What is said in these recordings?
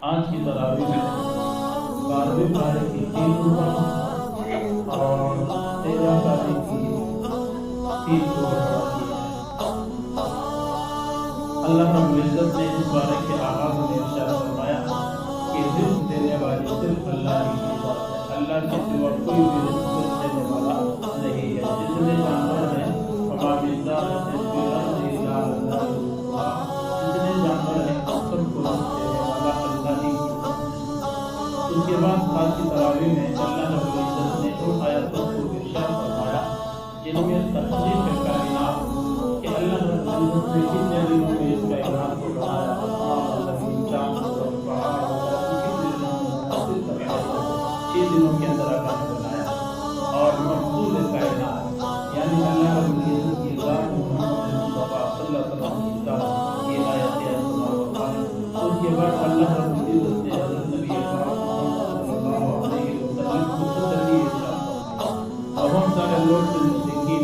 آج کی تراویح میں 12ویں پارے کی 3 رکوع اور 13 پارے کی 3 رکوع پڑھا دیا ہے۔ اللہ رب العزت نے اس بارے کے آغاز میں ارشاد فرمایا کہ رزق دینے والی صرف اللہ ہی کی ذات ہے، اللہ کے سوا کوئی بھی رزق دینے والا نہیں ہے۔ جتنے جانور ہیں وما من دابۃ فی الارض الا علی اللہ رزقها، جتنے جانور ہیں سب کو رزق دینے والا اللہ ہی کی ذات ہے۔ اس کے بعد آج کی تراویح میں اللہ رب العزت نے ان آیاتوں کو ارشاد فرمایا جن میں تصدیق کائنات کہ اللہ رب العزت نے کتنے دنوں میں اس کائنات کو بنایا، آسمان زمین چاند اور پہاڑ وغیرہ کتنے دنوں میں 6 دنوں کے اندر اللہ نے بنایا، اور مقصود کائنات یعنی اللہ رب العزت کی ذات محمد مصطفیٰ صلی اللہ علیہ وسلم کی ذات، یہ آیت ہے۔ اس کے بعد اللہ رب العزت نے حضرت نبی پاک صلی اللہ علیہ وسلم کو تسلی ارشاد فرمائی، اور بہت سارے لوگ تھے مشرکین،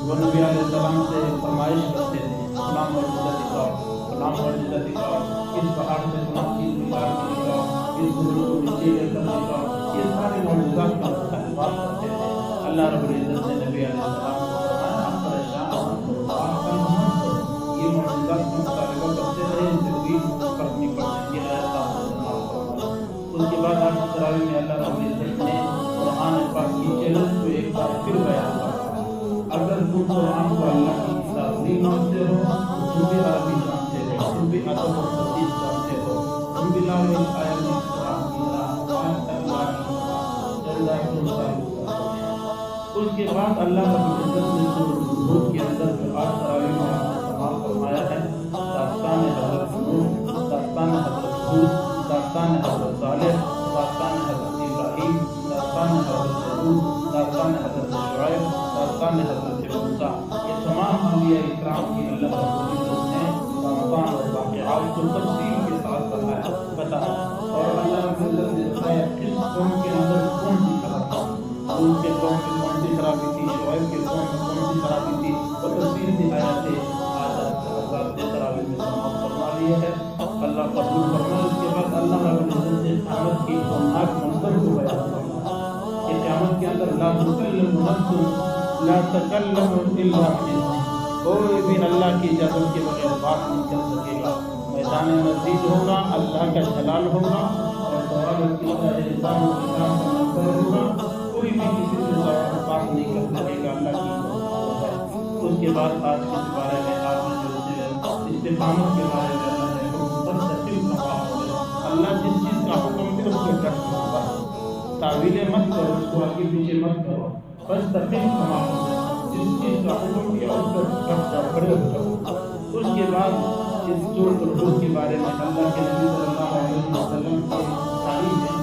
وہ نبی علیہ السلام سے فرمائش کرتے تھے فلاں معجزہ دکھاؤ، فلاں معجزہ دکھاؤ، اس پہاڑ سے فلاں چیز نکال کے دکھاؤ، اس گھوڑے کو نیچے لے کر دکھاؤ، یہ سارے معجزات کا طلبات کرتے تھے۔ اللہ رب العزت نے نبی علیہ السلام کو فرمایا آپ پریشان مت کرو، آپ کا مت کرو، یہ معجزات کا مطالبہ کرتے رہے، زندگی فرق نہیں پڑنے کی آیت کا استعمال کرنا۔ اس کے بعد آج کی تراویح میں اللہ رب العزت نے قرآن پاک کی چیلنج کو ایک بار پھر بیان کیا۔ اگر تم قرآن کو اللہ کی کتاب نہیں مانتے ہو، تم بھی عربی جانتے ہو، تم بھی ادب اور تہذیب جانتے ہو، تم بھی لا الہ الا اللہ قرآن کی اس کے بعد اللہ رب العزت نے سورۃ ہود کے اندر جو آج تراویح میں استعمال فرمایا ہے، داستان حضرت نوح، داستان حضرت ہود، داستان حضرت صالح، داستان حضرت ابراہیم، داستان حضرت لوط، داستان حضرت شعیب، داستان حضرت موسیٰ، یہ تمام انبیاء اکرام کی اللہ رب العزت نے داستان اور واقعات کو تفصیل کے ساتھ بتایا، اور اللہ رب العزت نے بتایا کس قوم کے اندر کون سی خرابی، لوط کے قوم میں کون سی خرابی تھی، شعیب کے قوم میں کون سی خرابی تھی، وہ تفصیل کی آیاتیں آج تراویح میں سماعت فرما لی ہے۔ اللہ قبول فرمائے۔ اس کے بعد اللہ رب العزت نے قیامت کی خطرناک منظر کو بیان فرمایا کہ قیامت کے اندر لا تکلم نفس لا تکلم الا باذنہ، کوئی بھی اللہ کی اجازت کے بغیر بات نہیں کر سکے گا۔ میدان مزید ہوگا، اللہ کا جلال ہوگا، اور سوال کی حساب و کتاب کا منظر ہوگا، کوئی بھی کسی سے بات نہیں کر سکے گا، اللہ کی اجازت ہے۔ اس کے بعد آج کے بارے میں آپ نے جو استقامت کے بارے میں اللہ نے مستقیم کہا ہے، اللہ جس چیز کا حکم دے اس کو کرنا ہوگا، تعویلیں مت کرو، اس کو آگے پیچھے مت کرو، بس تقیم کما ہو جائے، جس چیز کا حکم دیا اس کو کھڑے ہو جاؤ۔ اس کے بعد اس سورۃ ہود کے بارے میں اللہ کے نبی صلی اللہ علیہ وسلم کی تعلیم میں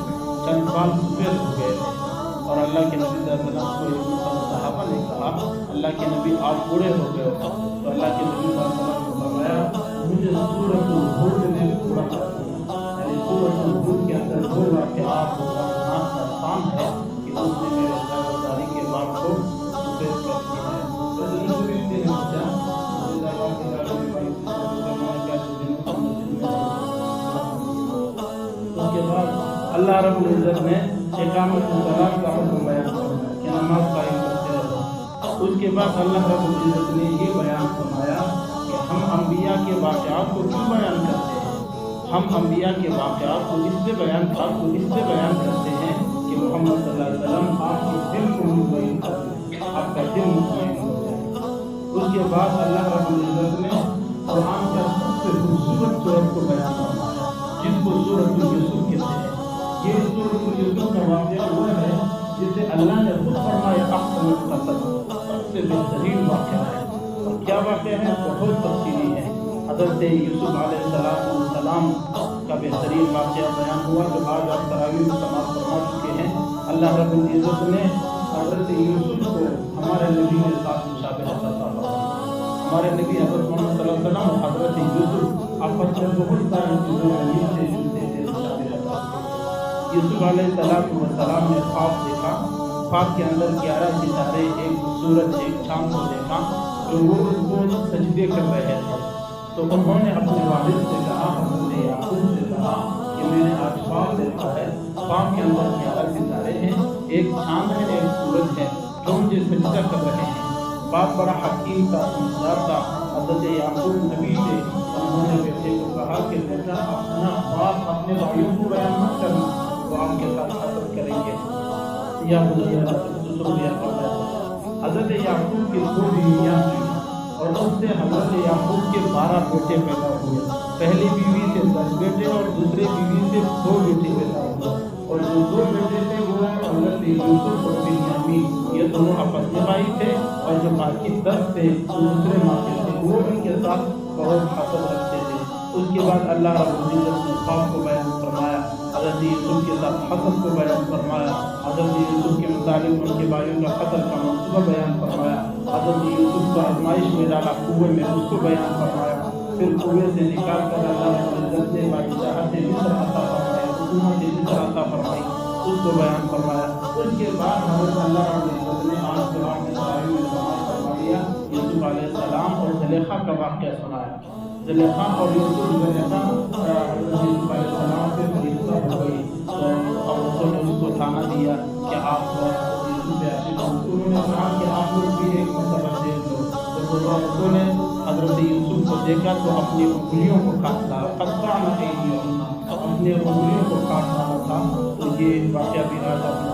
چند بال سفید ہو گئے تھے، اور اللہ کے نبی صلی اللہ علیہ وسلم کو ایک صحابہ نے کہا اللہ کے نبی آپ بوڑھے ہو گئے ہو، تو اللہ کے نبی صلی اللہ علیہ وسلم کو فرمایا مجھے سورۃ ہود نے پورا کر دیا، یعنی سورۃ ہود کے اندر دو واقعات کا داستان ہے کہ اس نے میرے داری کے باب کو سفید کر دیا ہے۔ تو یہ بھی نے پوچھا اس کے بعد اللہ رب العزت نے اقامت الصلاۃ کا حکم بیان فرمایا کہ نماز قائم کرتے رہو۔ اس کے بعد اللہ رب العزت نے یہ بیان فرمایا کہ ہم انبیاء کے واقعات کو کیوں بیان کرتے ہیں، ہم انبیاء کے واقعات کو اس سے بیان کرتے ہیں کہ محمد صلی اللہ علیہ وسلم آپ کے دل کو مطمئن کر دیں، آپ کا دل مطمئن ہو جائے۔ اس کے بعد اللہ رب العزت نے قرآن کا سب سے خوبصورت سورت کو بیان فرمایا جس کو سورۃ یوسف کہتے ہیں۔ یہ سورۃ یوسف کا واقعہ وہ ہے جسے اللہ نے خود فرمایا احسن القصص، سب سے بہترین واقعہ ہے، اور کیا واقعہ ہے بہت تفصیلی ہے۔ حضرت یوسف علیہ السلام کا بہترین واقعہ بیان ہوا جو آج آپ تراویح میں سماعت فرما چکے ہیں۔ اللہ رب العزت نے حضرت یوسف کو ہمارے نبی کے ساتھ مشابہت عطا فرمائی۔ ہمارے نبی حضرت محمد صلی اللہ علیہ وسلم اور حضرت یوسف آپس میں بہت ساری چیزوں میں ملتے جلتے تھے، مشابہت عطا فرمائی۔ یوسف علیہ السلام نے خواب دیکھا، خواب کے اندر 11 ستارے، ایک سورج، ایک چاند کو دیکھا جو وہ ان کو سجدے کر رہے تھے۔ تو انہوں نے اپنے والد سے کہا، حضرت یعقوب سے کہا کہ میں نے لکھا ہے پاؤں کے اندر 11 ستارے ہیں، ایک چاند ہے، ایک سورج ہے جو مجھے سجدہ کر رہے ہیں۔ باپ بڑا حکیم تھا، سمجھدار تھا۔ حضرت یعقوب نبی تھے، انہوں نے بیٹے کو کہا کہ بیٹا اپنا باپ اپنے بھائیوں کو بیان مت کرنا، وہ آپ کے ساتھ حسد کریں گے۔ یا بنی لا تقصص رؤیا اولادکم۔ حضرت یعقوب کی 2 بیویاں تھیں اور اس سے حضرت یعقوب کے 12 بیٹے پیدا ہوئے۔ پہلی بیوی سے 10 بیٹے اور دوسری بیوی سے 2 بیٹے پیدا ہوئے، اور جو 2 بیٹے تھے وہ حضرت یوسف اور بنیامین، یہ دونوں آپس میں بھائی تھے، اور جو باقی 10 تھے وہ دوسرے ماں کے تھے، وہ ان کے ساتھ بہت حسد رکھتے تھے۔ اس کے بعد اللہ رب العزت نے خواب کو بیان فرمایا، حضرت یوسف کے ساتھ حسد کو بیان فرمایا، حضرت یوسف کے متعلق ان کے بھائیوں کا قتل کا منصوبہ بیان فرمایا، حضرت یوسف کو آزمائش میں ڈالا کنویں میں، اس کو بیان فرمایا، پھر کنویں سے نکال کر اللہ رب العزت نے بادشاہت مصر عطا فرمائی، حکومت مصر عطا فرمائی، اس کو بیان فرمایا۔ اس کے بعد حضرت اللہ رب العزت نے آج قرآن میں تراویح میں بیان فرما دیا یوسف علیہ السلام اور زلیخا کا واقعہ سنایا۔ زلیخا اور یوسف، زلیخا حضرت یوسف علیہ السلام سے فرشتہ ہو گئی، تو عورتوں نے اس کو تانا دیا کہ آپ یوسف پہ عاشق ہو۔ انہوں نے کہا کہ آپ لوگ بھی ایک مرتبہ دیکھ لو۔ تو عورتوں نے حضرت یوسف کو دیکھا تو اپنی انگلیوں کو کاٹ ڈالا، قطعنا ایدیہن، اپنے انگلیوں کو کاٹ ڈالا تھا۔ تو یہ واقعہ بھی آج آپ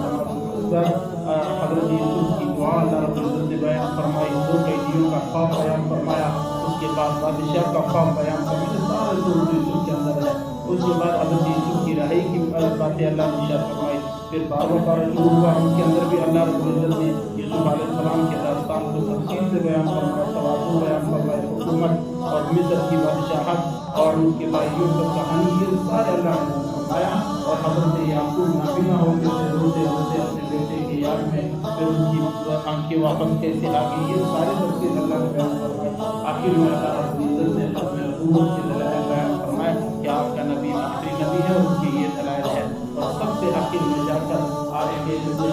حضرت یوسف کی دعا اللہ رب العزت نے بیان فرمائی، 2 قیدیوں کا خواب بیان فرمایا، اس کے بعد بادشاہ کا خواب بیان فرمایا، سارے سورۃ یوسف کے اندر ہے۔ اس کے بعد حضرت یوسف کی رہائی کی باتیں اللہ نے ارشاد فرمائی۔ پھر بارہ شروع ہوا، ان کے اندر بھی اللہ رب العزت نے یوسف علیہ السلام کے داستان کو تفصیل سے بیان فرمایا، تواضع بیان فرمایا، حکومت اور مصر کی بادشاہت اور ان کے بھائیوں کا کہانی، یہ سارے اللہ نے فرمایا۔ اور حضرت یعقوب نابینا ہو گئے، روتے روتے اپنے بیٹے کی یاد میں، پھر ان کی آنکھیں واپس کیسے آ گئی، یہ سارے تفصیل اللہ نے بیان فرمائی۔ آخر میں اللہ رب العزت نے اپنے نبوت کے دلائل بیان فرمائے کہ آپ کا نبی آخری نبی ہے، اس کے یہ دلائل ہے۔ اور سب سے آخر میں جا کر آگے کے اندر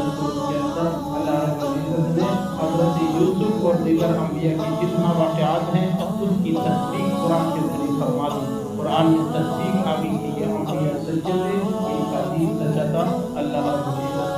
اللہ رب العزت نے حضرت یوسف اور دیگر انبیاء کی جتنا واقعات ہیں اس کی تصدیق قرآن کے ذریعے فرما دی۔ قرآن میں تصدیق آ گئی کہ یہ انبیاء سچے تھے، ان کا دین سچا تھا۔ اللہ رب العزت